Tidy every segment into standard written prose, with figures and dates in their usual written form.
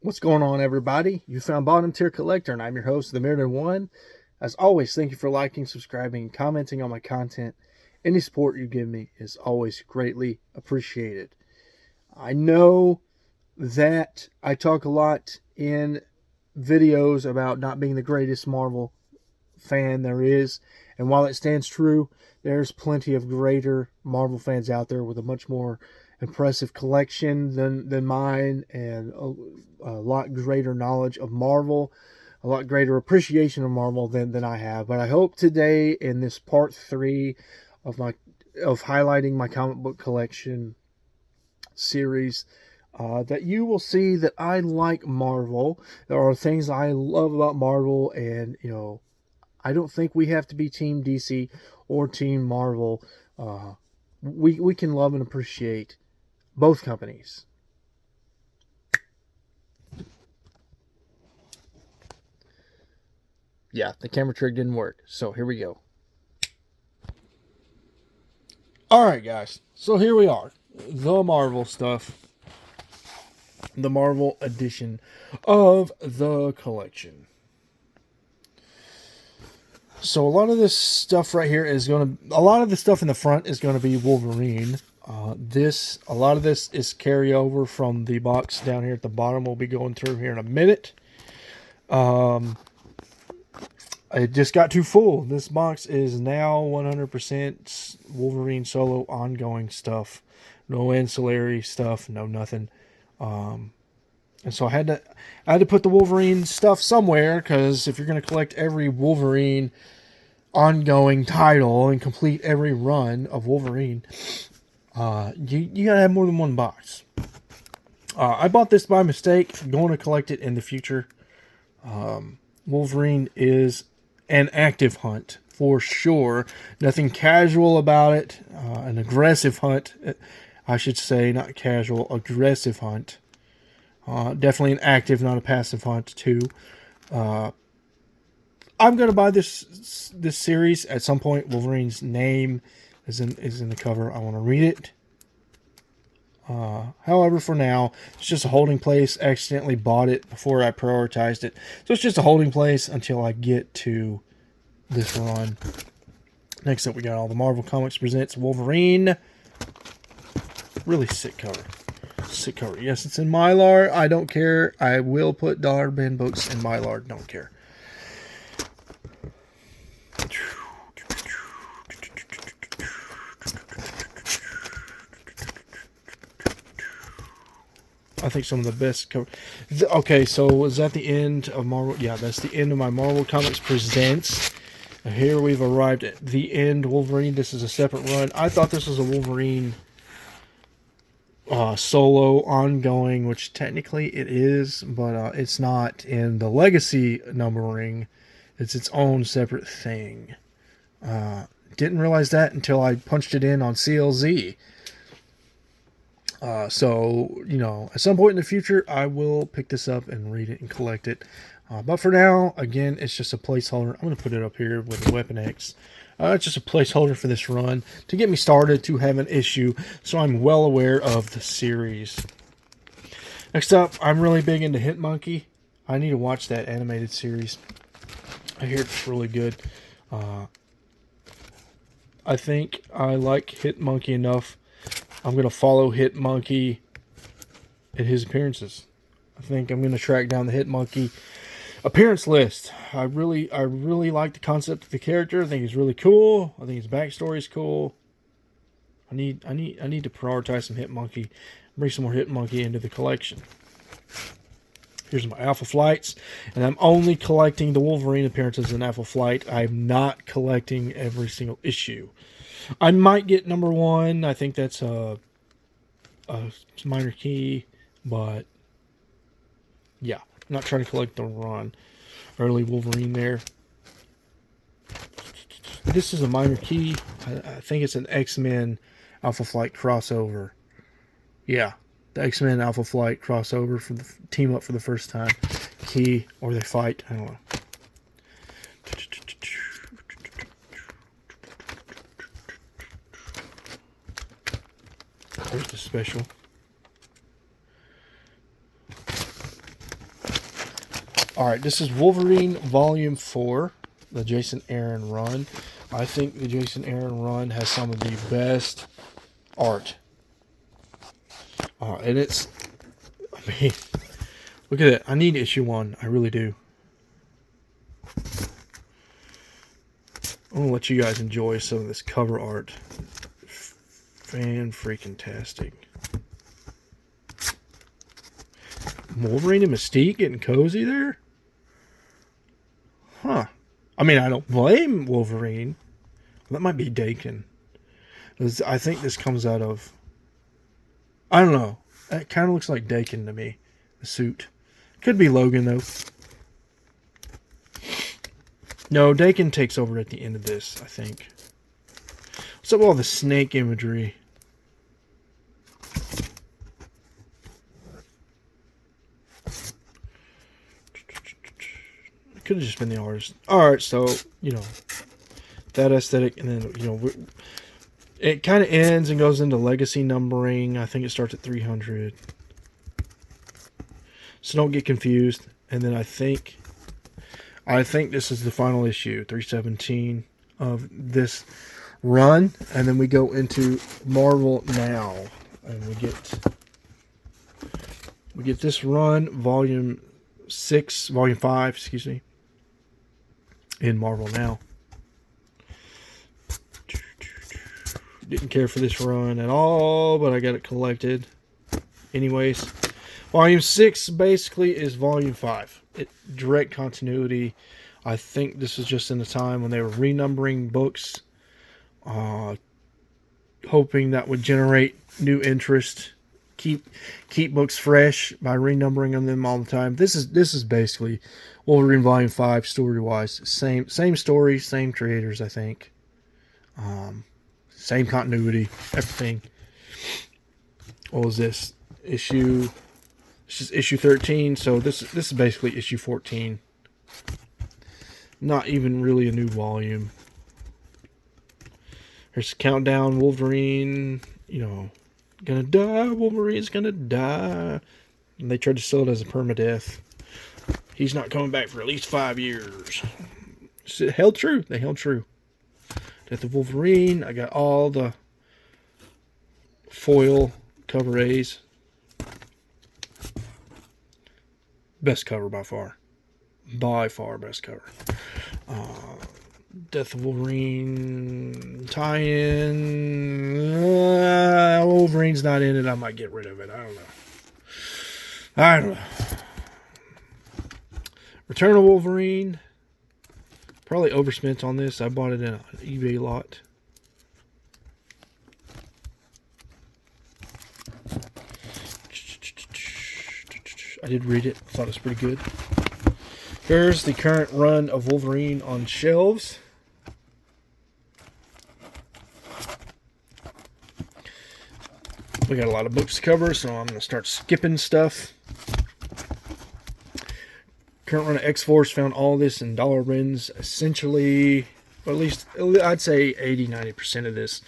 What's going on, everybody? You found Bottom Tier Collector, and I'm your host, the Mariner One. As always, thank you for liking, subscribing, and commenting on my content. Any support you give me is always greatly appreciated. I know that I talk a lot in videos about not being the greatest Marvel fan there is, and while it stands true, there's plenty of greater Marvel fans out there with a much more impressive collection than mine, and a lot greater knowledge of Marvel, a lot greater appreciation of Marvel than I have. But I hope today, in this part 3 of highlighting my comic book collection series, that you will see that I like Marvel. There are things I love about Marvel, and I don't think we have to be Team DC or Team Marvel. We can love and appreciate both companies. Yeah, the camera trick didn't work, so here we go. Alright, guys, so here we are. The Marvel stuff. The Marvel edition of the collection. So a lot of this stuff right here is a lot of the stuff in the front is going to be Wolverine. A lot of this is carryover from the box down here at the bottom. We'll be going through here in a minute. It just got too full. This box is now 100% Wolverine solo ongoing stuff. No ancillary stuff, no nothing. And so I had to put the Wolverine stuff somewhere, because if you're going to collect every Wolverine ongoing title and complete every run of Wolverine, you gotta have more than one box. I bought this by mistake. I'm going to collect it in the future. Wolverine is an active hunt for sure. Nothing casual about it. An aggressive hunt, I should say, not casual, aggressive hunt. Definitely an active, not a passive hunt too. I'm gonna buy this series at some point. Wolverine's name is in the cover. I want to read it. However, for now, it's just a holding place. I accidentally bought it before I prioritized it, so it's just a holding place until I get to this run. Next up, we got all the Marvel Comics Presents Wolverine. Really sick cover. Sick cover. Yes, it's in Mylar. I don't care. I will put dollar bin books in Mylar. Don't care. I think some of the best cover. Okay, so was that the end of Marvel? Yeah, that's the end of my Marvel Comics Presents. Here we've arrived at the end. Wolverine. This is a separate run. I thought this was a Wolverine solo ongoing, which technically it is, but it's not in the legacy numbering. It's its own separate thing. Didn't realize that until I punched it in on CLZ. So, at some point in the future, I will pick this up and read it and collect it. But for now, again, it's just a placeholder. I'm going to put it up here with the Weapon X. It's just a placeholder for this run to get me started, to have an issue, so I'm well aware of the series. Next up, I'm really big into Hit Monkey. I need to watch that animated series. I hear it's really good. I think I like Hit Monkey enough. I'm going to follow Hit Monkey at his appearances. I think I'm going to track down the Hit Monkey appearance list. I really like the concept of the character. I think he's really cool. I think his backstory is cool. I need to prioritize some Hit Monkey. Bring some more Hit Monkey into the collection. Here's my Alpha Flights, and I'm only collecting the Wolverine appearances in Alpha Flight. I'm not collecting every single issue. I might get number 1. I think that's a minor key, but yeah, I'm not trying to collect the run. Early Wolverine there. This is a minor key. I think it's an X-Men Alpha Flight crossover. Yeah, the X-Men Alpha Flight crossover for the team up for the first time. Key, or they fight. I don't know. There's the special. Alright, this is Wolverine Volume 4, the Jason Aaron run. I think the Jason Aaron run has some of the best art. And it's, I mean, look at it. I need issue 1. I really do. I'm going to let you guys enjoy some of this cover art. Fan-freaking-tastic. Wolverine and Mystique getting cozy there? Huh. I mean, I don't blame Wolverine. That might be Dakin. I think this comes out of... I don't know. It kind of looks like Dakin to me. The suit. Could be Logan, though. No, Dakin takes over at the end of this, I think. What's up with all the snake imagery? Could have just been the artist. Alright, so, you know, that aesthetic, and then, you know, it kind of ends and goes into legacy numbering. I think it starts at 300. So don't get confused. And then I think this is the final issue, 317 of this run. And then we go into Marvel Now. And we get this run, Volume 5, excuse me, in Marvel Now. Didn't care for this run at all, but I got it collected. Anyways, Volume 6 basically is Volume 5. Direct continuity. I think this was just in the time when they were renumbering books, hoping that would generate new interest. Keep books fresh by renumbering them all the time. This is basically Wolverine Volume 5 story-wise. Same story, same creators, I think. Same continuity, everything. What was this? This is issue 13, so this is basically issue 14. Not even really a new volume. Here's the countdown. Wolverine, you know, gonna die. Wolverine's gonna die. And they tried to sell it as a permadeath. He's not coming back for at least 5 years. It held true. They held true. Death of Wolverine. I got all the foil cover A's. Best cover by far. By far best cover. Death of Wolverine tie-in. Wolverine's not in it. I might get rid of it. I don't know. Return of Wolverine. Probably overspent on this. I bought it in an eBay lot. I did read it. Thought it was pretty good. Here's the current run of Wolverine on shelves. We got a lot of books to cover, so I'm going to start skipping stuff. Current run of X-Force found all this in dollar bins. Essentially, or at least I'd say 80-90% of this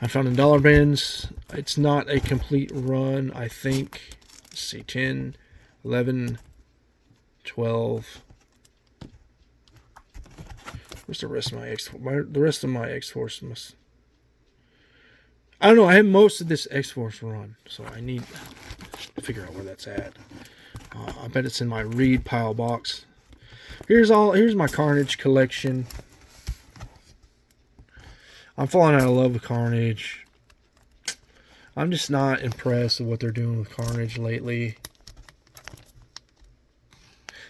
I found in dollar bins. It's not a complete run, I think. Let's see, 10, 11, 12. Where's the rest of my X-Force? The rest of my X-Force must... I don't know. I have most of this X-Force run, so I need to figure out where that's at. I bet it's in my read pile box. Here's my Carnage collection. I'm falling out of love with Carnage. I'm just not impressed with what they're doing with Carnage lately.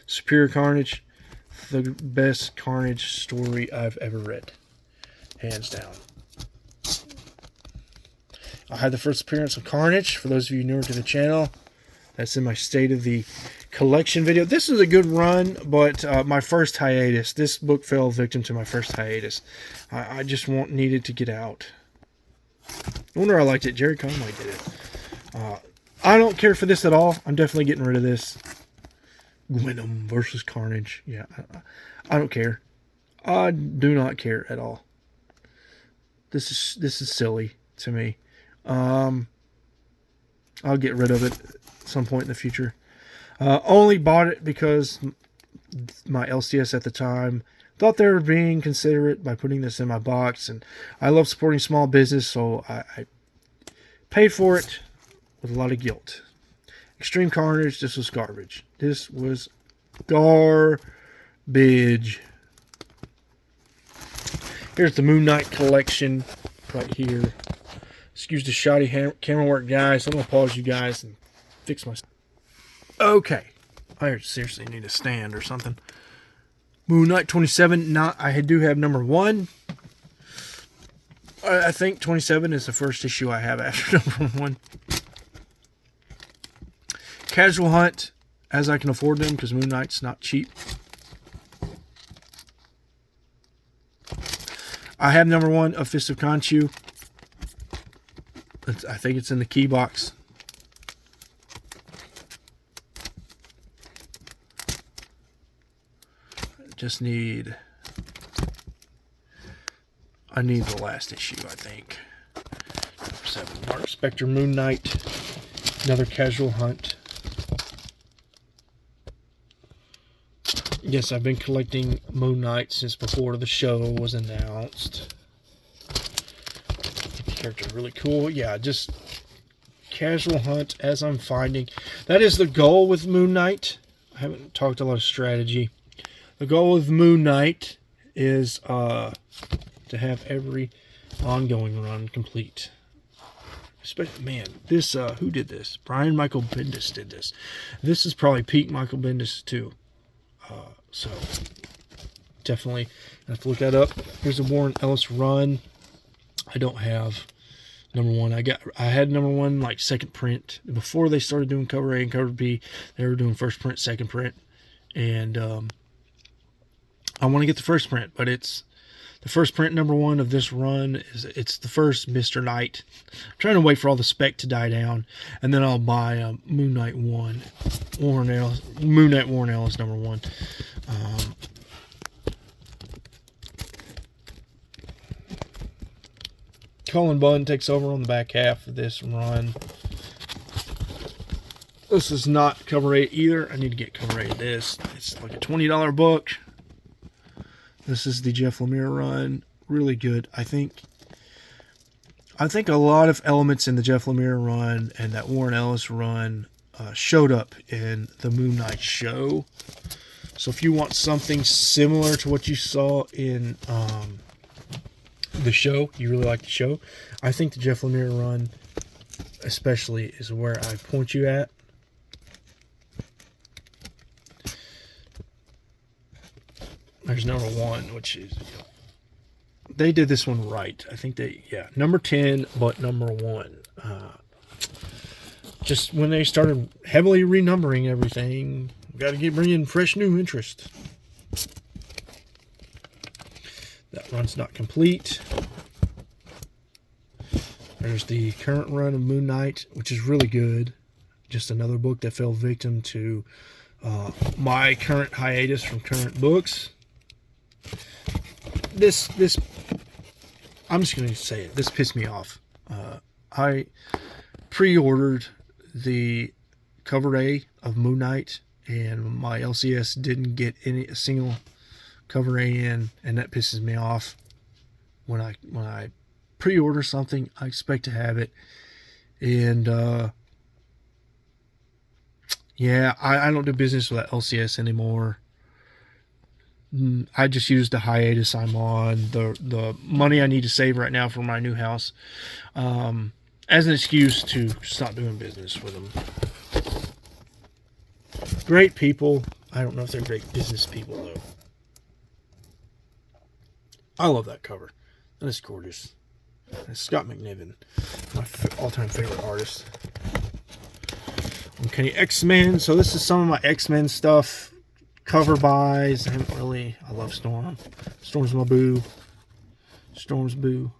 Superior Carnage, the best Carnage story I've ever read, hands down. I had the first appearance of Carnage. For those of you newer to the channel, that's in my State of the Collection video. This is a good run, but my first hiatus. This book fell victim to my first hiatus. I just needed to get out. No wonder I liked it. Jerry Conway did it. I don't care for this at all. I'm definitely getting rid of this. Venom versus Carnage. Yeah, I don't care. I do not care at all. This is silly to me. I'll get rid of it at some point in the future. Only bought it because my LCS at the time thought they were being considerate by putting this in my box, and I love supporting small business, so I paid for it with a lot of guilt. Extreme Carnage, this was garbage. This was garbage. Here's the Moon Knight collection right here. Excuse the shoddy camera work, guys. I'm going to pause you guys and fix my... Okay. I seriously need a stand or something. Moon Knight 27. I do have number 1. I think 27 is the first issue I have after number 1. Casual Hunt, as I can afford them, because Moon Knight's not cheap. I have number 1 of Fist of Khonshu. I think it's in the key box. Just need... I need the last issue, I think. Number 7. Mark Specter Moon Knight. Another Casual Hunt. Yes, I've been collecting Moon Knight since before the show was announced. The character really cool. Yeah, just Casual Hunt as I'm finding. That is the goal with Moon Knight. I haven't talked a lot of strategy. The goal with Moon Knight is to have every ongoing run complete. Especially, man, this, who did this? Brian Michael Bendis did this. This is probably peak Michael Bendis too. So definitely have to look that up. Here's a Warren Ellis run. I don't have number 1. I had number 1 like second print before they started doing cover A and cover B. They were doing first print, second print, and I want to get the first print, but it's the first print number 1 of this run. It's the first Mr. Knight. I'm trying to wait for all the spec to die down, and then I'll buy Moon Knight 1. Moon Knight Warren Ellis number 1. Cullen Bunn takes over on the back half of this run. This is not cover 8 either. I need to get cover 8 of this. It's like a $20 book. This is the Jeff Lemire run. Really good. I think a lot of elements in the Jeff Lemire run and that Warren Ellis run showed up in the Moon Knight show. So if you want something similar to what you saw in the show, you really like the show, I think the Jeff Lemire run especially is where I point you at. There's number 1, which is, they did this one right. I think number 10, but number 1. Just when they started heavily renumbering everything, got to keep bringing fresh new interest. That run's not complete. There's the current run of Moon Knight, which is really good. Just another book that fell victim to my current hiatus from current books. This I'm just going to say it. This pissed me off. I pre-ordered the cover A of Moon Knight, and my LCS didn't get a single cover A in, and that pisses me off. When I pre-order something, I expect to have it, and yeah, I don't do business with that LCS anymore. I just used the hiatus I'm on, the money I need to save right now for my new house, as an excuse to stop doing business with them. Great people. I don't know if they're great business people, though. I love that cover. That is gorgeous. It's Scott McNiven, my all-time favorite artist. Okay, X-Men. So this is some of my X-Men stuff. Cover buys. I love Storm. Storm's my boo. Storm's boo.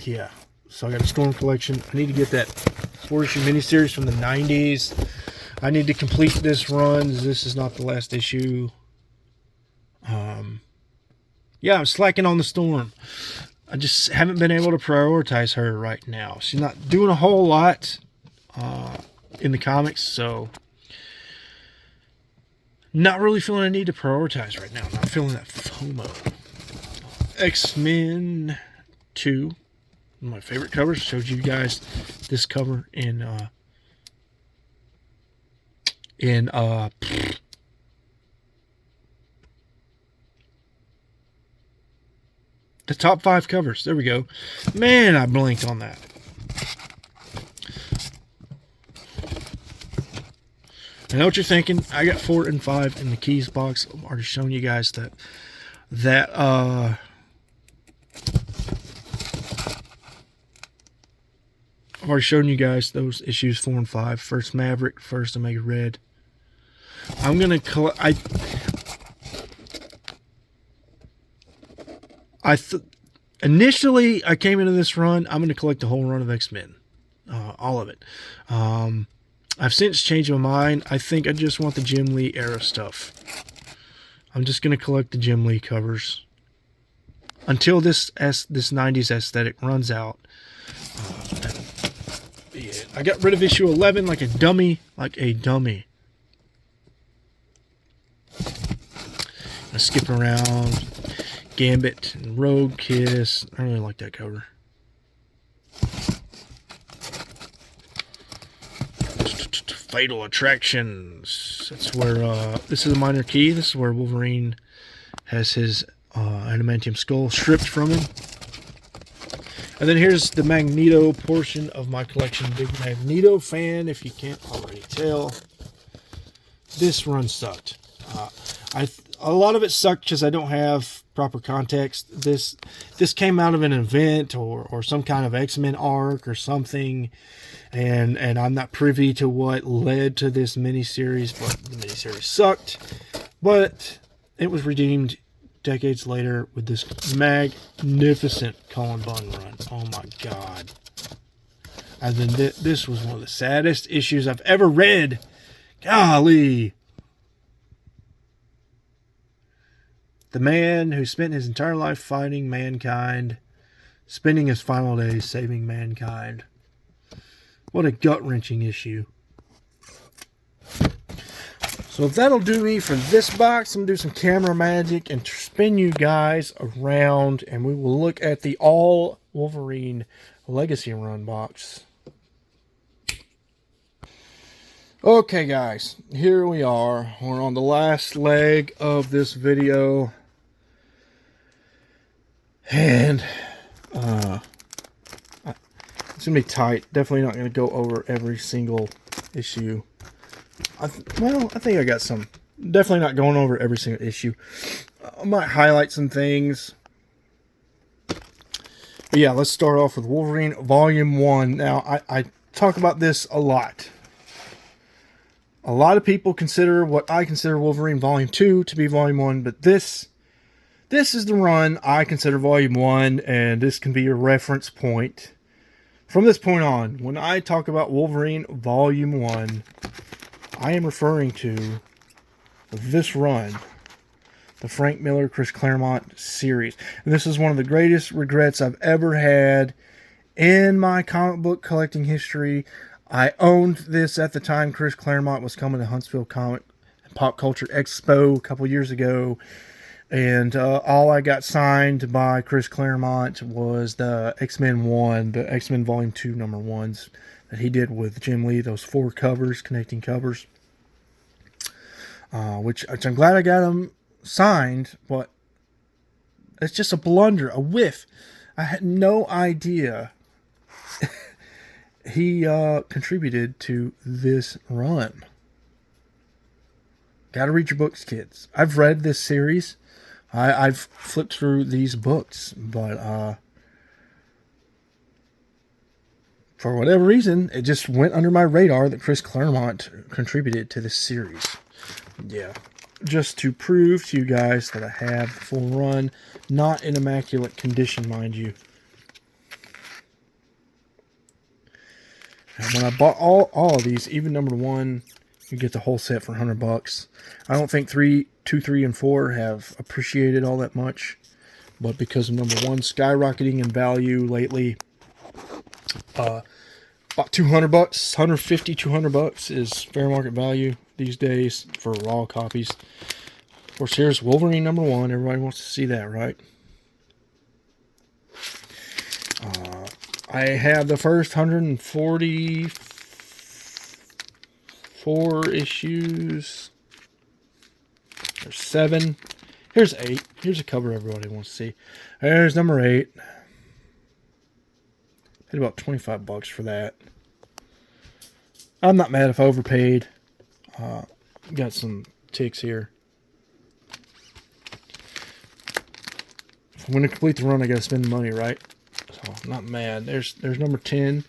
Yeah. So I got a Storm collection. I need to get that 4-issue miniseries from the 90s. I need to complete this run. This is not the last issue. Yeah, I'm slacking on the Storm. I just haven't been able to prioritize her right now. She's not doing a whole lot in the comics, so not really feeling a need to prioritize right now. Not feeling that FOMO. X-Men 2, one of my favorite covers. Showed you guys this cover in the top 5 covers. There we go. Man, I blinked on that. I know what you're thinking. I got 4 and 5 in the keys box. I've already shown you guys that I've already shown you guys those issues 4 and 5. First Maverick, first Omega Red. I'm gonna collect. Initially I came into this run. I'm gonna collect the whole run of X-Men, all of it. I've since changed my mind. I think I just want the Jim Lee era stuff. I'm just gonna collect the Jim Lee covers until this 90s aesthetic runs out. Yeah, I got rid of issue 11 like a dummy. I skip around Gambit and Rogue Kiss. I really like that cover. Fatal Attractions. That's where this is a minor key. This is where Wolverine has his adamantium skull stripped from him. And then here's the Magneto portion of my collection. Big Magneto fan, if you can't already tell. This run sucked. A lot of it sucked because I don't have proper context. This came out of an event or some kind of X-Men arc or something, and I'm not privy to what led to this miniseries, but the miniseries sucked. But it was redeemed decades later with this magnificent Cullen Bunn run. Oh my God. And then this was one of the saddest issues I've ever read. Golly. The man who spent his entire life fighting mankind, spending his final days saving mankind. What a gut-wrenching issue. So if that'll do me for this box, I'm going to do some camera magic and spin you guys around, and we will look at the all Wolverine Legacy Run Box. Okay guys, here we are. We're on the last leg of this video. And it's gonna be tight. Definitely not gonna go over every single issue. I think I got some. Definitely not going over every single issue. I might highlight some things. But yeah, let's start off with Wolverine Volume 1. Now, I talk about this a lot. A lot of people consider what I consider Wolverine Volume 2 to be Volume 1, but this is the run I consider Volume 1, and this can be your reference point. From this point on, when I talk about Wolverine Volume 1, I am referring to this run, the Frank Miller, Chris Claremont series. And this is one of the greatest regrets I've ever had in my comic book collecting history. I owned this at the time Chris Claremont was coming to Huntsville Comic and Pop Culture Expo a couple years ago. And all I got signed by Chris Claremont was the X-Men 1, the X-Men Volume 2 number 1s that he did with Jim Lee, those 4 covers, connecting covers. Which I'm glad I got them signed, but it's just a blunder, a whiff. I had no idea he contributed to this run. Gotta read your books, kids. I've read this series. I've flipped through these books, but for whatever reason, it just went under my radar that Chris Claremont contributed to this series. Yeah, just to prove to you guys that I have the full run, not in immaculate condition, mind you. And when I bought all of these, even number 1, you get the whole set for $100. I don't think 2, 3, and 4 have appreciated all that much, but because of number one skyrocketing in value lately, about $200, $150, $200 is fair market value these days for raw copies. Of course, here's Wolverine number one. Everybody wants to see that, right? I have the first 144 issues. There's 7. Here's 8. Here's a cover everybody wants to see. There's number 8. Paid about $25 for that. I'm not mad if I overpaid. Got some ticks here. If I'm going to complete the run, I got to spend the money, right? So I'm not mad. There's number 10.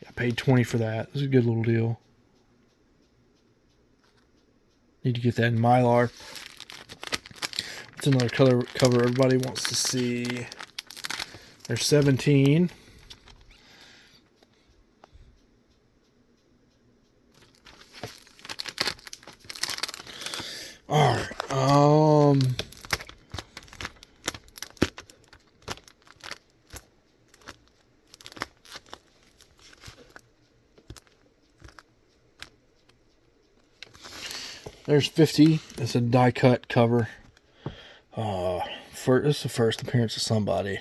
I paid $20 for that. This is a good little deal. Need to get that in Mylar. It's another cover everybody wants to see. There's 17. All right. There's 50. It's a die cut cover. This is the first appearance of somebody.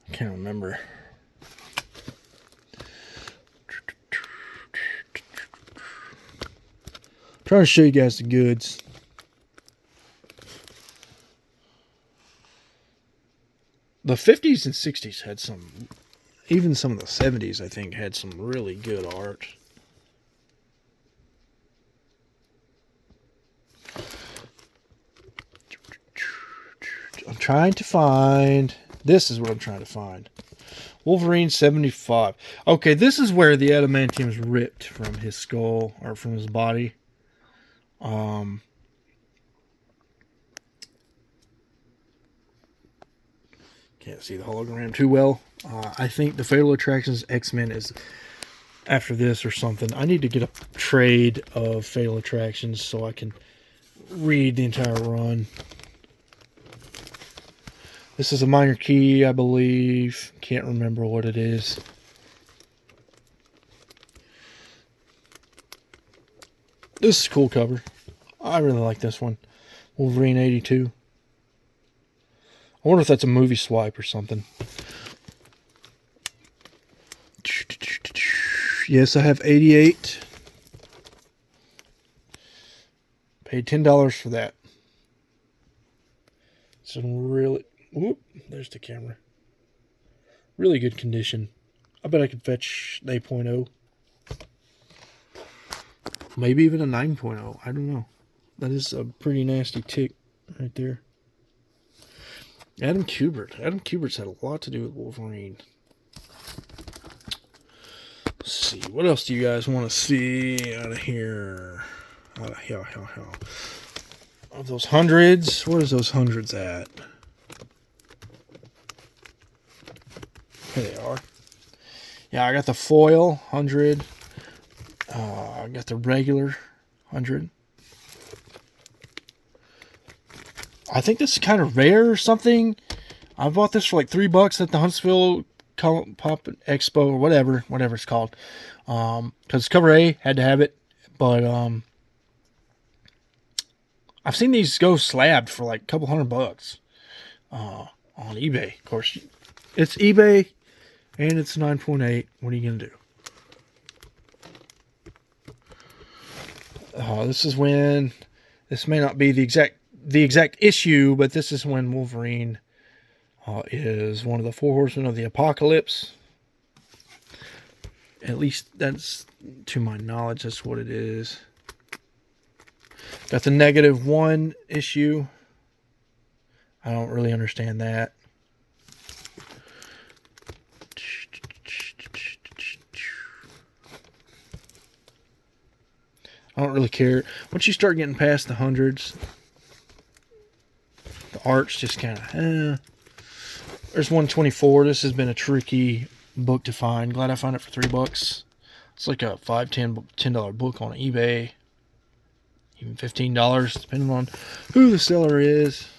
I can't remember. Trying to show you guys the goods. The 50s and 60s had some, even some of the 70s, I think, had some really good art. I'm trying to find, this is what I'm trying to find. Wolverine 75. Okay, this is where the adamantium is ripped from his skull, or from his body. Can't see the hologram too well. I think the Fatal Attractions X-Men is after this or something. I need to get a trade of Fatal Attractions so I can read the entire run. This is a minor key, I believe. Can't remember what it is. This is a cool cover. I really like this one. Wolverine 82. I wonder if that's a movie swipe or something. Yes, I have 88. Paid $10 for that. Some really... Whoop, there's the camera. Really good condition. I bet I could fetch an 8.0. Maybe even a 9.0. I don't know. That is a pretty nasty tick right there. Adam Kubert. Adam Kubert's had a lot to do with Wolverine. Let's see. What else do you guys want to see out of here? Of those hundreds. What is those hundreds at? Here they are. Yeah, I got the foil 100. I got the regular 100. I think this is kind of rare or something. I bought this for like $3 at the Huntsville Pop Expo or whatever it's called. Because cover A had to have it, but I've seen these go slabbed for like a couple $100 on eBay. Of course, it's eBay and it's 9.8. What are you gonna do? This is when, this may not be the exact issue, but this is when Wolverine is one of the 4 horsemen of the apocalypse. At least that's, to my knowledge, that's what it is. Got the -1 issue. I don't really understand that. I don't really care. Once you start getting past the hundreds, the art's just kind of, There's 124. This has been a tricky book to find. Glad I found it for $3. It's like a $10 book on eBay. Even $15, depending on who the seller is.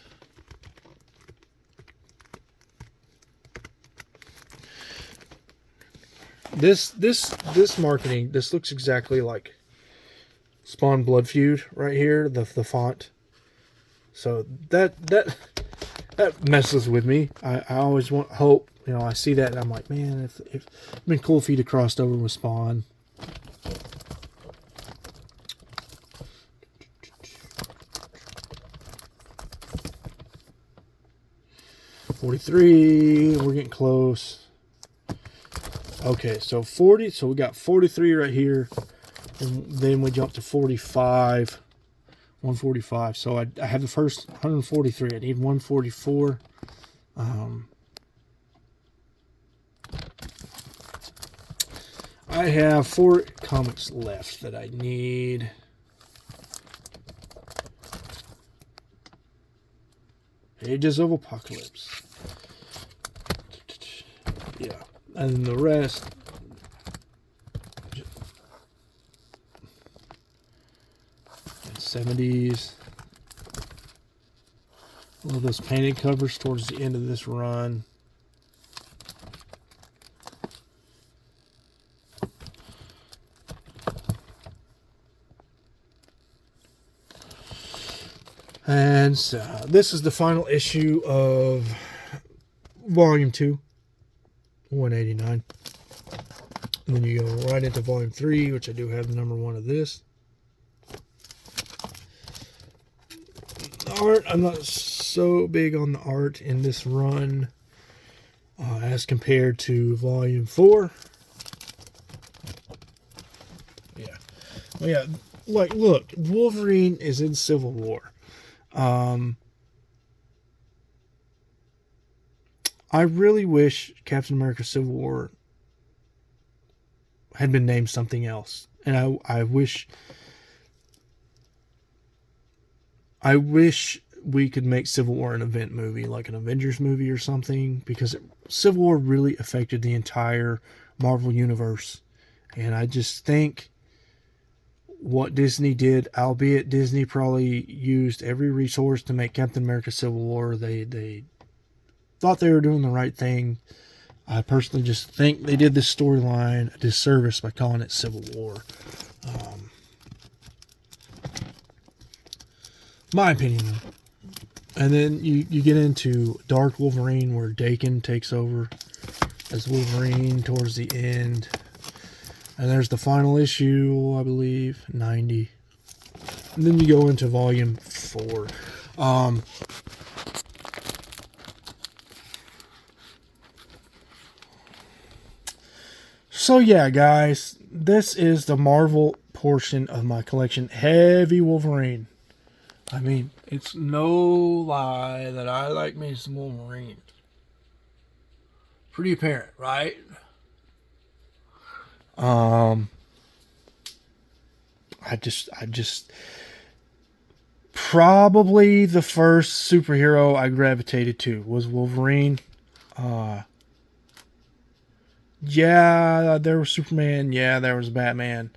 This marketing, this looks exactly like Spawn Blood Feud right here, the font. So that messes with me. I always hope, you know, I see that and I'm like, man, if it'd been cool if he'd have crossed over with Spawn. $43, we're getting close. Okay, so 40, so we got 43 right here, and then we jump to 45, 145. So I have the first 143. I need 144. I have 4 comics left that I need. Ages of Apocalypse. Yeah. And the rest. And 70s. All those painted covers towards the end of this run. And so this is the final issue of Volume 2, 189. And then you go right into Volume 3, which I do have the number 1 of this. Art, I'm not so big on the art in this run as compared to Volume 4. Yeah. Well, yeah, like, look, Wolverine is in Civil War. I really wish Captain America Civil War had been named something else. And I wish we could make Civil War an event movie, like an Avengers movie or something, because Civil War really affected the entire Marvel Universe. And I just think what Disney did, albeit Disney probably used every resource to make Captain America Civil War, they thought they were doing the right thing. I personally just think they did this storyline a disservice by calling it Civil War. My opinion, though. And then you get into Dark Wolverine, where Daken takes over as Wolverine towards the end. And there's the final issue, I believe, 90. And then you go into Volume 4. So yeah, guys, this is the Marvel portion of my collection. Heavy Wolverine. I mean, it's no lie that I like me some Wolverine. Pretty apparent, right? I just probably the first superhero I gravitated to was Wolverine. Yeah, there was Superman. Yeah, there was Batman.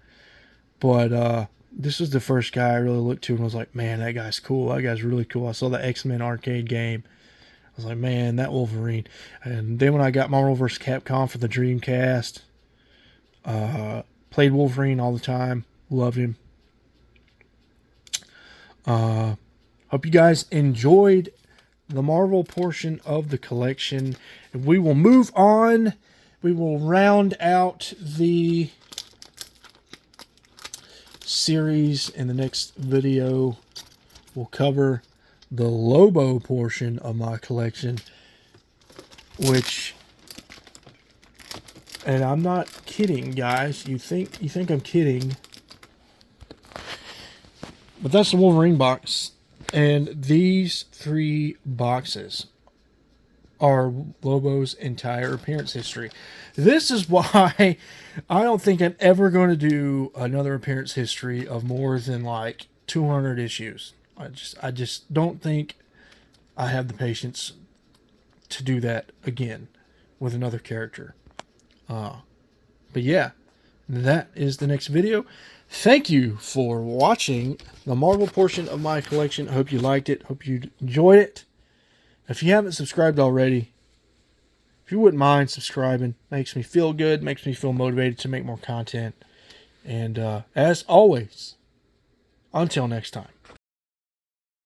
But this was the first guy I really looked to and was like, man, that guy's cool. That guy's really cool. I saw the X-Men arcade game. I was like, man, that Wolverine. And then when I got Marvel vs. Capcom for the Dreamcast, played Wolverine all the time. Loved him. Hope you guys enjoyed the Marvel portion of the collection. And we will move on. We will round out the series in the next video. We'll cover the Lobo portion of my collection, which, and I'm not kidding, guys. You think I'm kidding, but that's the Wolverine box, and these 3 boxes are Lobo's entire appearance history. This is why I don't think I'm ever going to do another appearance history of more than like 200 issues. I just don't think I have the patience to do that again with another character. But yeah, that is the next video. Thank you for watching the Marvel portion of my collection. I hope you liked it. Hope you enjoyed it. If you haven't subscribed already, if you wouldn't mind subscribing, makes me feel good, makes me feel motivated to make more content. And as always, until next time.